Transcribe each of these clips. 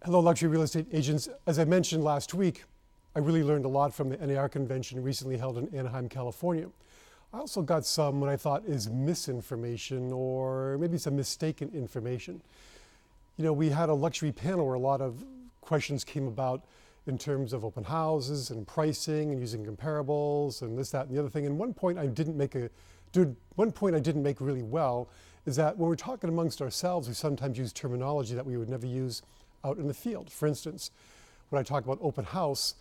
Hello, luxury real estate agents. As I mentioned last week, I really learned a lot from the NAR convention recently held in Anaheim, California. I also got some what I thought is misinformation or maybe some mistaken information. You know, we had a luxury panel where a lot of questions came about in terms of open houses and pricing and using comparables and this, that, and the other thing. And one point I didn't make really well is that when we're talking amongst ourselves, we sometimes use terminology that we would never use out in the field. For instance, when I talk about open house,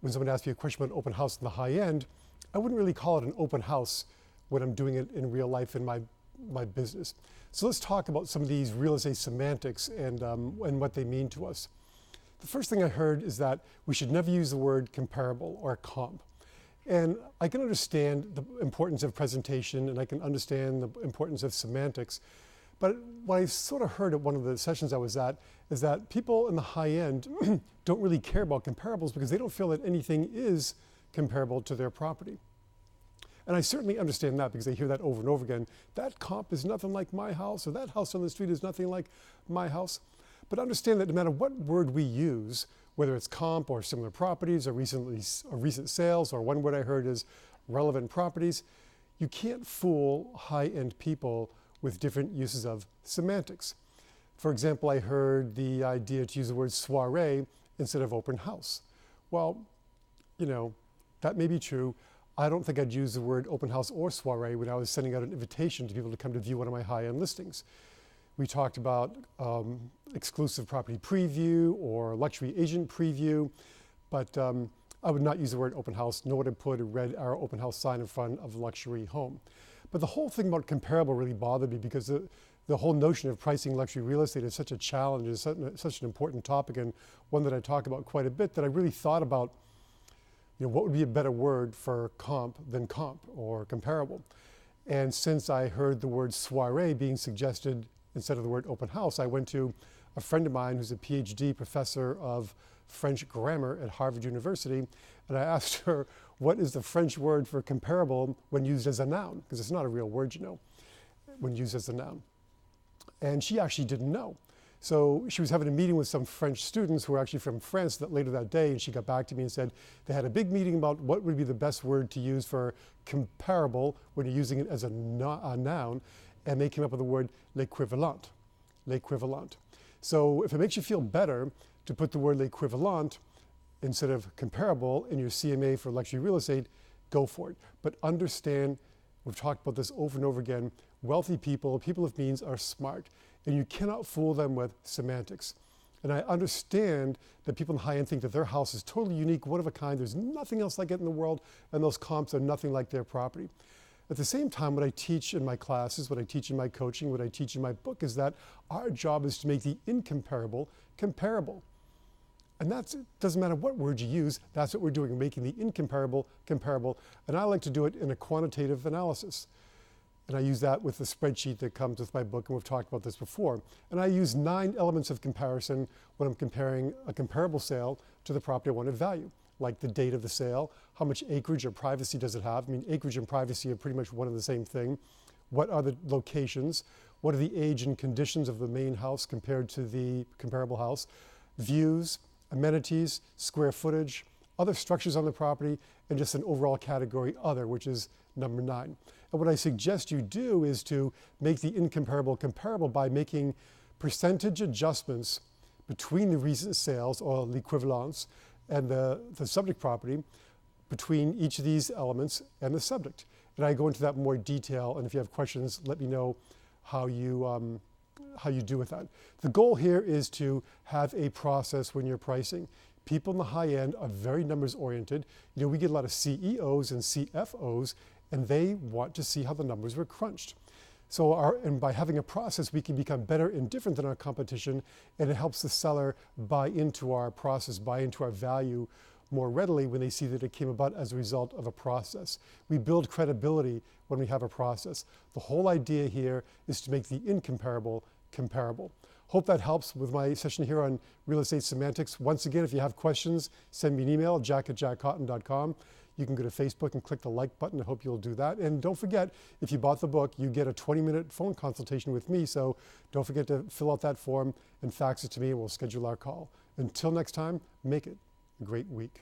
when someone asks me a question about open house in the high end, I wouldn't really call it an open house when I'm doing it in real life in my business. So let's talk about some of these real estate semantics and what they mean to us. The first thing I heard is that we should never use the word comparable or comp. And I can understand the importance of presentation and I can understand the importance of semantics. But what I sort of heard at one of the sessions I was at is that people in the high end don't really care about comparables because they don't feel that anything is comparable to their property. And I certainly understand that because I hear that over and over again. That comp is nothing like my house, or that house on the street is nothing like my house. But understand that no matter what word we use, whether it's comp or similar properties or recent sales, or one word I heard is relevant properties, you can't fool high-end people with different uses of semantics. For example, I heard the idea to use the word soiree instead of open house. Well, you know, that may be true. I don't think I'd use the word open house or soiree when I was sending out an invitation to people to come to view one of my high-end listings. We talked about exclusive property preview or luxury agent preview, but I would not use the word open house, nor would I put a red arrow open house sign in front of a luxury home. But the whole thing about comparable really bothered me because the whole notion of pricing luxury real estate is such a challenge, is such an important topic, and one that I talk about quite a bit, that I really thought about, you know, what would be a better word for comp than comp or comparable. And since I heard the word soiree being suggested instead of the word open house, I went to a friend of mine who's a PhD professor of French grammar at Harvard University, and I asked her, what is the French word for comparable when used as a noun? Because it's not a real word, you know, when used as a noun. And she actually didn't know. So she was having a meeting with some French students who were actually from France later that day, and she got back to me and said they had a big meeting about what would be the best word to use for comparable when you're using it as a noun, and they came up with the word l'équivalent, l'équivalent. So if it makes you feel better to put the word l'équivalent instead of comparable in your CMA for luxury real estate, go for it. But understand, we've talked about this over and over again, wealthy people, people of means are smart, and you cannot fool them with semantics. And I understand that people in the high end think that their house is totally unique, one of a kind, there's nothing else like it in the world, and those comps are nothing like their property. At the same time, what I teach in my classes, what I teach in my coaching, what I teach in my book is that our job is to make the incomparable comparable. And that doesn't matter what word you use, that's what we're doing, making the incomparable comparable. And I like to do it in a quantitative analysis. And I use that with the spreadsheet that comes with my book, and we've talked about this before. And I use 9 elements of comparison when I'm comparing a comparable sale to the property I want to value, like the date of the sale, how much acreage or privacy does it have? I mean, acreage and privacy are pretty much one and the same thing. What are the locations? What are the age and conditions of the main house compared to the comparable house? Views, amenities, square footage, other structures on the property, and just an overall category other, which is number 9. And what I suggest you do is to make the incomparable comparable by making percentage adjustments between the recent sales, or l'équivalence, and the subject property, between each of these elements and the subject. And I go into that in more detail, and if you have questions, let me know how you do with that. The goal here is to have a process when you're pricing. People in the high end are very numbers oriented. You know, we get a lot of CEOs and CFOs, and they want to see how the numbers were crunched. So and by having a process, we can become better and different than our competition, and it helps the seller buy into our process, buy into our value more readily when they see that it came about as a result of a process. We build credibility when we have a process. The whole idea here is to make the incomparable comparable. Hope that helps with my session here on real estate semantics. Once again, if you have questions, send me an email, jack@jackcotton.com. You can go to Facebook and click the like button. I hope you'll do that. And don't forget, if you bought the book, you get a 20-minute phone consultation with me. So don't forget to fill out that form and fax it to me, and we'll schedule our call. Until next time, make it a great week.